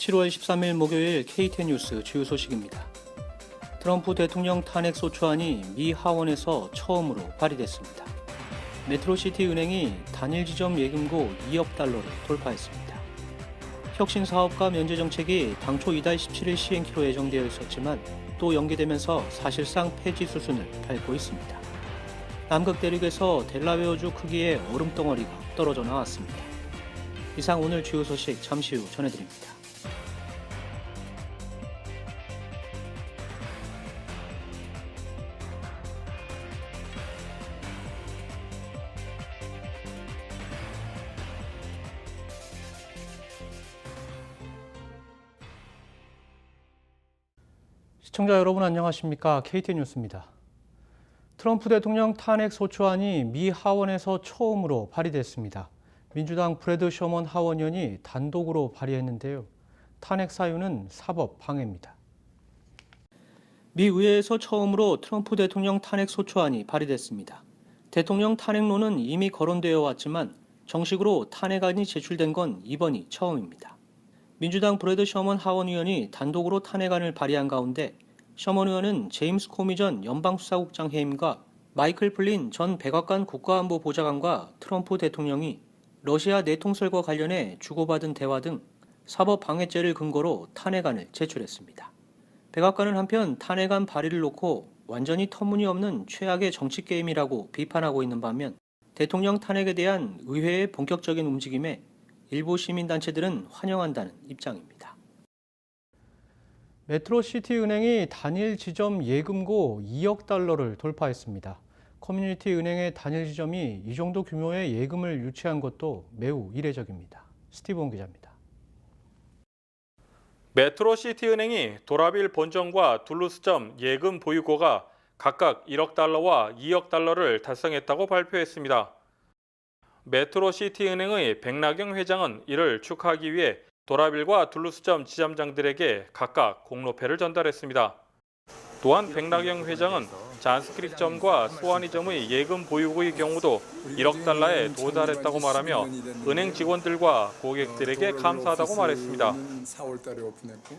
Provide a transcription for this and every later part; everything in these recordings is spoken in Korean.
7월 13일 목요일 KTN 뉴스 주요 소식입니다. 트럼프 대통령 탄핵 소추안이 미 하원에서 처음으로 발의됐습니다. 메트로시티 은행이 단일 지점 예금고 2억 달러를 돌파했습니다. 혁신 사업가 면제 정책이 당초 이달 17일 시행키로 예정되어 있었지만 또 연기되면서 사실상 폐지 수순을 밟고 있습니다. 남극 대륙에서 델라웨어주 크기의 얼음덩어리가 떨어져 나왔습니다. 이상 오늘 주요 소식 잠시 후 전해드립니다. 시청자 여러분 안녕하십니까? KTN 뉴스입니다. 트럼프 대통령 탄핵 소추안이 미 하원에서 처음으로 발의됐습니다. 민주당 브래드 셔먼 하원의원이 단독으로 발의했는데요. 탄핵 사유는 사법 방해입니다. 미 의회에서 처음으로 트럼프 대통령 탄핵 소추안이 발의됐습니다. 대통령 탄핵론은 이미 거론되어 왔지만 정식으로 탄핵안이 제출된 건 이번이 처음입니다. 민주당 브래드 셔먼 하원의원이 단독으로 탄핵안을 발의한 가운데 셔먼 의원은 제임스 코미 전 연방수사국장 해임과 마이클 플린 전 백악관 국가안보 보좌관과 트럼프 대통령이 러시아 내통설과 관련해 주고받은 대화 등 사법 방해죄를 근거로 탄핵안을 제출했습니다. 백악관은 한편 탄핵안 발의를 놓고 완전히 터무니없는 최악의 정치 게임이라고 비판하고 있는 반면 대통령 탄핵에 대한 의회의 본격적인 움직임에 일부 시민단체들은 환영한다는 입장입니다. 메트로시티 은행이 단일 지점 예금고 2억 달러를 돌파했습니다. 커뮤니티 은행의 단일 지점이 이 정도 규모의 예금을 유치한 것도 매우 이례적입니다. 스티븐 기자입니다. 메트로시티 은행이 도라빌 본점과 둘루스점 예금 보유고가 각각 1억 달러와 2억 달러를 달성했다고 발표했습니다. 메트로시티 은행의 백나경 회장은 이를 축하하기 위해 도라빌과 둘루스점 지점장들에게 각각 공로패를 전달했습니다. 또한 백나경 회장은 잔스크릭점과 소아니점의 예금 보유고의 경우도 1억 달러에 도달했다고 말하며 은행 직원들과 고객들에게 감사하다고 말했습니다. 4월달에 오픈했고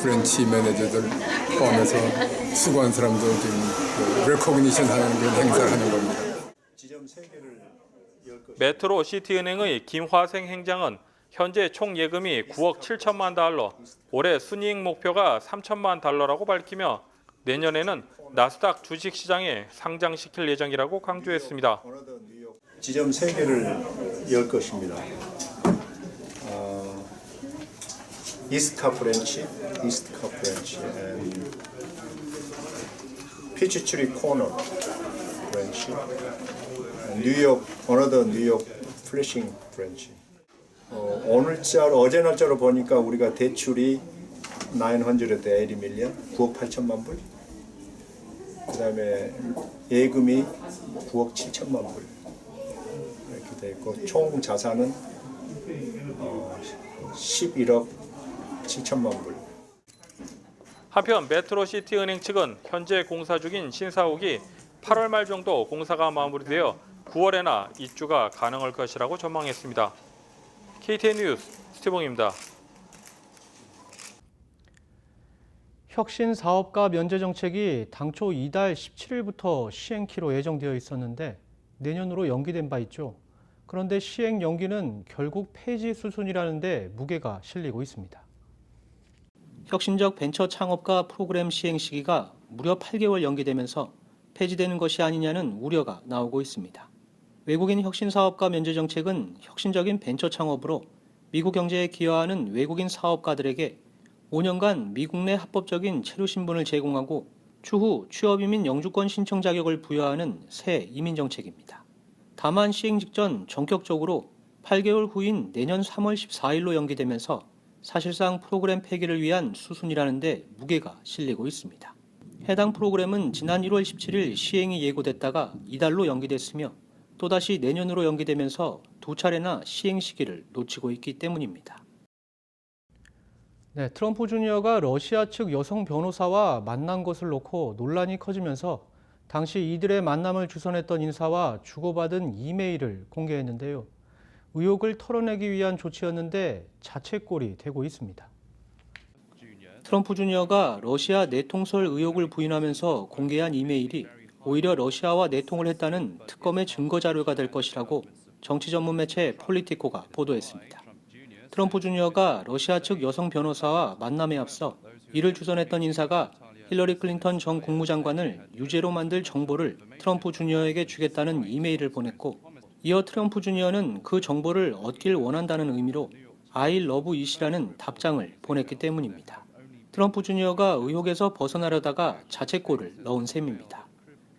브랜치 매니저들 포함해서 수고한 사람들 지금 레코그니션 하는 그런 행사를 하는 겁니다. 메트로시티은행의 김화생 행장은 현재 총 예금이 9억 7천만 달러, 올해 순이익 목표가 3천만 달러라고 밝히며 내년에는 나스닥 주식시장에 상장시킬 예정이라고 강조했습니다. 지점 3개를 열 것입니다. 이스트카 브랜치, 피치추리 코너 브랜치, 뉴욕 플래싱 브랜치. 어제 날짜로 보니까 우리가 대출이 980 밀리언, 9억 8천만 불. 그다음에 예금이 9억 7천만 불 이렇게 돼 있고 총 자산은 11억 7천만 불. 한편 메트로시티 은행 측은 현재 공사 중인 신사옥이 8월 말 정도 공사가 마무리되어 9월에나 입주가 가능할 것이라고 전망했습니다. KTN 뉴스 스티븐입니다. 혁신 사업가 면제 정책이 당초 이달 17일부터 시행키로 예정되어 있었는데 내년으로 연기된 바 있죠. 그런데 시행 연기는 결국 폐지 수순이라는 데 무게가 실리고 있습니다. 혁신적 벤처 창업가 프로그램 시행 시기가 무려 8개월 연기되면서 폐지되는 것이 아니냐는 우려가 나오고 있습니다. 외국인 혁신 사업가 면제 정책은 혁신적인 벤처 창업으로 미국 경제에 기여하는 외국인 사업가들에게 5년간 미국 내 합법적인 체류 신분을 제공하고 추후 취업이민 영주권 신청 자격을 부여하는 새 이민 정책입니다. 다만 시행 직전 전격적으로 8개월 후인 내년 3월 14일로 연기되면서 사실상 프로그램 폐기를 위한 수순이라는 데 무게가 실리고 있습니다. 해당 프로그램은 지난 1월 17일 시행이 예고됐다가 이달로 연기됐으며 또다시 내년으로 연기되면서 두 차례나 시행 시기를 놓치고 있기 때문입니다. 네, 트럼프 주니어가 러시아 측 여성 변호사와 만난 것을 놓고 논란이 커지면서 당시 이들의 만남을 주선했던 인사와 주고받은 이메일을 공개했는데요. 의혹을 털어내기 위한 조치였는데 자책골이 되고 있습니다. 트럼프 주니어가 러시아 내통설 의혹을 부인하면서 공개한 이메일이 오히려 러시아와 내통을 했다는 특검의 증거 자료가 될 것이라고 정치 전문 매체 폴리티코가 보도했습니다. 트럼프 주니어가 러시아 측 여성 변호사와 만남에 앞서 이를 주선했던 인사가 힐러리 클린턴 전 국무장관을 유죄로 만들 정보를 트럼프 주니어에게 주겠다는 이메일을 보냈고, 이어 트럼프 주니어는 그 정보를 얻길 원한다는 의미로 I love it이라는 답장을 보냈기 때문입니다. 트럼프 주니어가 의혹에서 벗어나려다가 자책골을 넣은 셈입니다.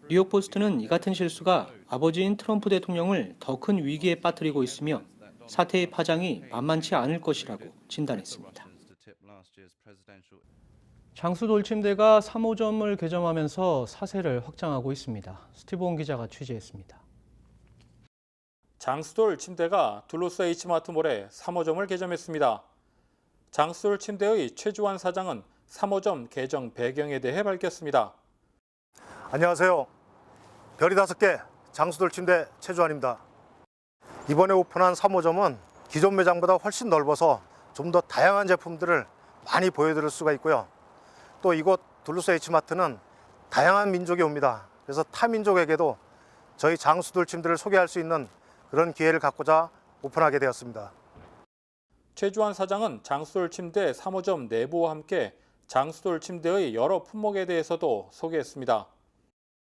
뉴욕 포스트는 이 같은 실수가 아버지인 트럼프 대통령을 더 큰 위기에 빠뜨리고 있으며 사태의 파장이 만만치 않을 것이라고 진단했습니다. 장수 돌침대가 3호점을 개점하면서 사세를 확장하고 있습니다. 스티븐 기자가 취재했습니다. 장수돌 침대가 둘루스 H마트몰에 3호점을 개점했습니다. 장수돌 침대의 최주환 사장은 3호점 개점 배경에 대해 밝혔습니다. 안녕하세요. 별이 5개 장수돌 침대 최주환입니다. 이번에 오픈한 3호점은 기존 매장보다 훨씬 넓어서 좀 더 다양한 제품들을 많이 보여드릴 수가 있고요. 또 이곳 둘루스 H마트는 다양한 민족이 옵니다. 그래서 타 민족에게도 저희 장수돌 침대를 소개할 수 있는 그런 기회를 갖고자 오픈하게 되었습니다. 최주환 사장은 장수돌 침대 3호점 내부와 함께 장수돌 침대의 여러 품목에 대해서도 소개했습니다.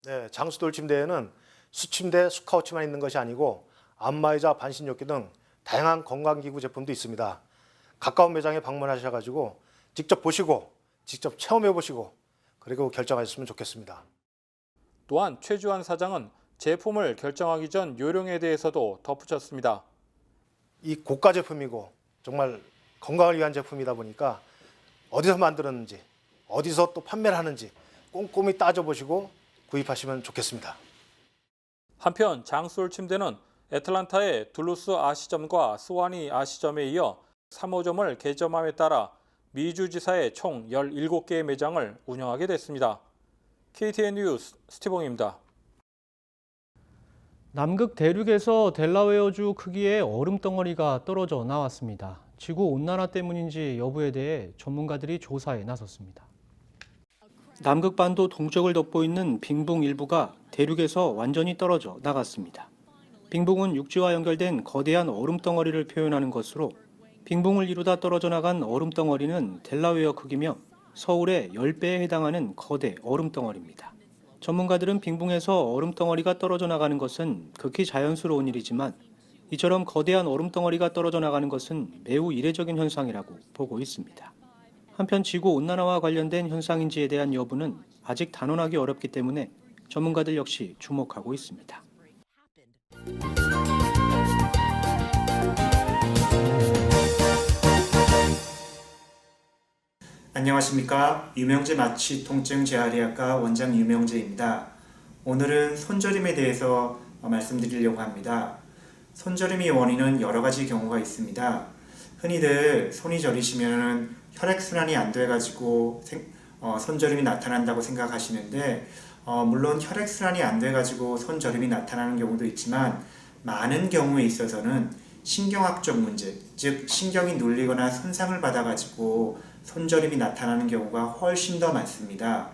네, 장수돌 침대에는 수침대, 수카우치만 있는 것이 아니고 안마의자, 반신욕기 등 다양한 건강기구 제품도 있습니다. 가까운 매장에 방문하셔가지고 직접 보시고 직접 체험해 보시고 그리고 결정하셨으면 좋겠습니다. 또한 최주환 사장은 제품을 결정하기 전 요령에 대해서도 덧붙였습니다. 이 고가 제품이고 정말 건강을 위한 제품이다 보니까 어디서 만들었는지 어디서 또 판매를 하는지 꼼꼼히 따져보시고 구입하시면 좋겠습니다. 한편 장수돌 침대는 애틀란타의 둘루스 아시점과 스와니 아시점에 이어 3호점을 개점함에 따라 미주지사의 총 17개의 매장을 운영하게 됐습니다. KTN 뉴스 스티븐입니다. 남극 대륙에서 델라웨어주 크기의 얼음 덩어리가 떨어져 나왔습니다. 지구 온난화 때문인지 여부에 대해 전문가들이 조사에 나섰습니다. 남극반도 동쪽을 덮고 있는 빙봉 일부가 대륙에서 완전히 떨어져 나갔습니다. 빙봉은 육지와 연결된 거대한 얼음 덩어리를 표현하는 것으로 빙봉을 이루다 떨어져 나간 얼음 덩어리는 델라웨어 크기며 서울의 10배에 해당하는 거대 얼음 덩어리입니다. 전문가들은 빙봉에서 얼음 덩어리가 떨어져 나가는 것은 극히 자연스러운 일이지만 이처럼 거대한 얼음 덩어리가 떨어져 나가는 것은 매우 이례적인 현상이라고 보고 있습니다. 한편 지구 온난화와 관련된 현상인지에 대한 여부는 아직 단언하기 어렵기 때문에 전문가들 역시 주목하고 있습니다. 안녕하십니까. 유명재 마취통증 재활의학과 원장 유명재입니다. 오늘은 손저림에 대해서 말씀드리려고 합니다. 손저림의 원인은 여러 가지 경우가 있습니다. 흔히들 손이 저리시면 혈액순환이 안 돼가지고 손저림이 나타난다고 생각하시는데 물론 혈액순환이 안 돼가지고 손저림이 나타나는 경우도 있지만 많은 경우에 있어서는 신경학적 문제, 즉 신경이 눌리거나 손상을 받아가지고 손저림이 나타나는 경우가 훨씬 더 많습니다.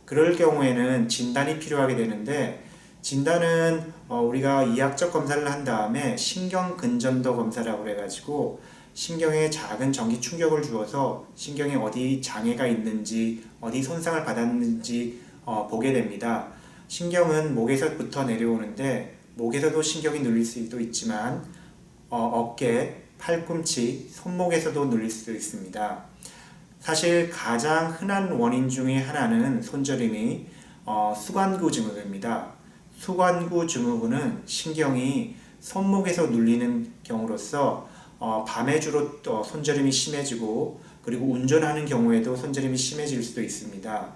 그럴 경우에는 진단이 필요하게 되는데 진단은 우리가 이학적 검사를 한 다음에 신경근전도 검사라고 해가지고 신경에 작은 전기 충격을 주어서 신경에 어디 장애가 있는지 어디 손상을 받았는지 보게 됩니다. 신경은 목에서부터 내려오는데 목에서도 신경이 눌릴 수도 있지만 어깨, 팔꿈치, 손목에서도 눌릴 수도 있습니다. 사실 가장 흔한 원인 중에 하나는 손저림이 수관구 증후군입니다. 수관구 증후군은 신경이 손목에서 눌리는 경우로서 밤에 주로 손저림이 심해지고 그리고 운전하는 경우에도 손저림이 심해질 수도 있습니다.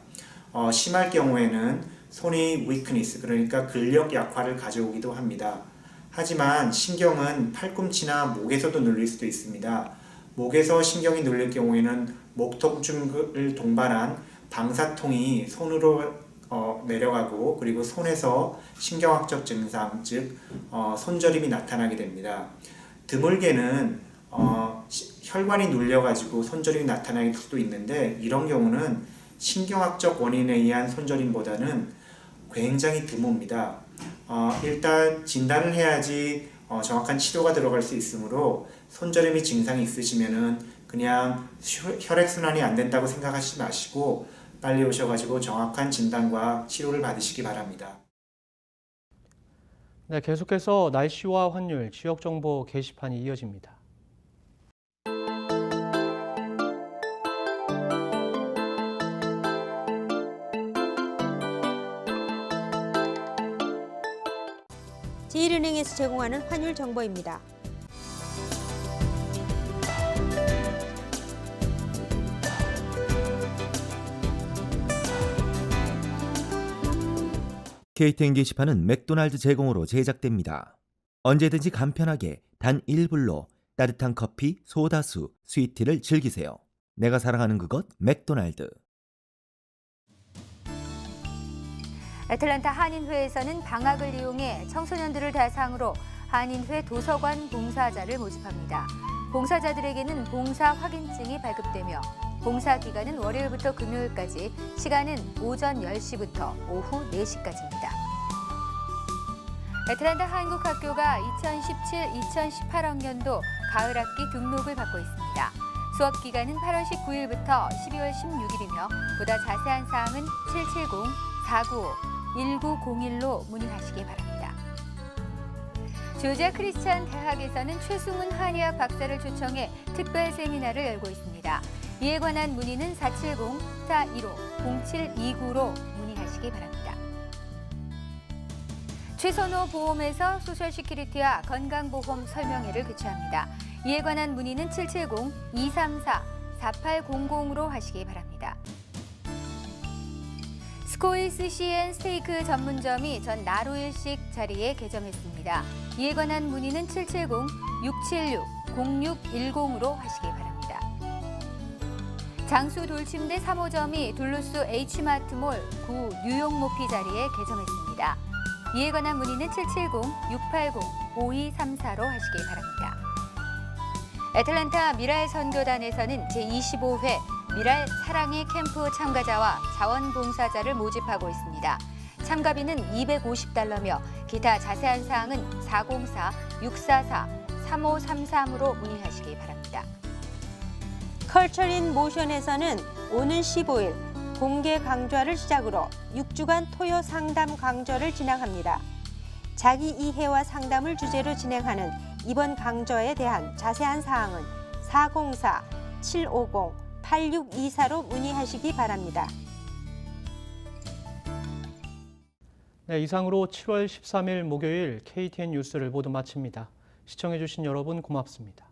심할 경우에는 손이 weakness, 그러니까 근력 약화를 가져오기도 합니다. 하지만 신경은 팔꿈치나 목에서도 눌릴 수도 있습니다. 목에서 신경이 눌릴 경우에는 목 통증을 동반한 방사통이 손으로 내려가고 그리고 손에서 신경학적 증상, 즉 손저림이 나타나게 됩니다. 드물게는 혈관이 눌려가지고 손저림이 나타날 수도 있는데 이런 경우는 신경학적 원인에 의한 손저림보다는 굉장히 드뭅니다. 일단 진단을 해야지 정확한 치료가 들어갈 수 있으므로 손저림이 증상이 있으시면은 그냥 혈액순환이 안 된다고 생각하시지 마시고 빨리 오셔가지고 정확한 진단과 치료를 받으시기 바랍니다. 네, 계속해서 날씨와 환율, 지역정보 게시판이 이어집니다. 제1은행에서 제공하는 환율 정보입니다. KTN 게시판은 맥도날드 제공으로 제작됩니다. 언제든지 간편하게 단 1불로 따뜻한 커피, 소다수, 스위트를 즐기세요. 내가 사랑하는 그것 맥도날드. 애틀랜타 한인회에서는 방학을 이용해 청소년들을 대상으로 한인회 도서관 봉사자를 모집합니다. 봉사자들에게는 봉사 확인증이 발급되며 봉사 기간은 월요일부터 금요일까지, 시간은 오전 10시부터 오후 4시까지입니다. 애틀랜타 한국학교가 2017-2018학년도 가을 학기 등록을 받고 있습니다. 수업 기간은 8월 19일부터 12월 16일이며 보다 자세한 사항은 770-495-1901로 문의하시기 바랍니다. 조지아 크리스찬 대학에서는 최승훈 한의학 박사를 초청해 특별 세미나를 열고 있습니다. 이에 관한 문의는 470-415-0729로 문의하시기 바랍니다. 최선호 보험에서 소셜시큐리티와 건강보험 설명회를 개최합니다. 이에 관한 문의는 770-234-4800로 하시기 바랍니다. 스코이스 시앤 스테이크 전문점이 전 나루일식 자리에 개점했습니다. 이에 관한 문의는 770-676-0610으로 하시기 바랍니다. 장수 돌침대 3호점이 둘루스 H마트몰 구 뉴욕모피 자리에 개점했습니다. 이에 관한 문의는 770-680-5234로 하시기 바랍니다. 애틀랜타 미랄 선교단에서는 제25회 미랄 사랑의 캠프 참가자와 자원봉사자를 모집하고 있습니다. 참가비는 $250며 기타 자세한 사항은 404-644-3533으로 문의하시기 바랍니다. 컬처인 모션에서는 오는 15일 공개 강좌를 시작으로 6주간 토요 상담 강좌를 진행합니다. 자기 이해와 상담을 주제로 진행하는 이번 강좌에 대한 자세한 사항은 404-750-8624로 문의하시기 바랍니다. 네, 이상으로 7월 13일 목요일 KTN 뉴스를 모두 마칩니다. 시청해주신 여러분 고맙습니다.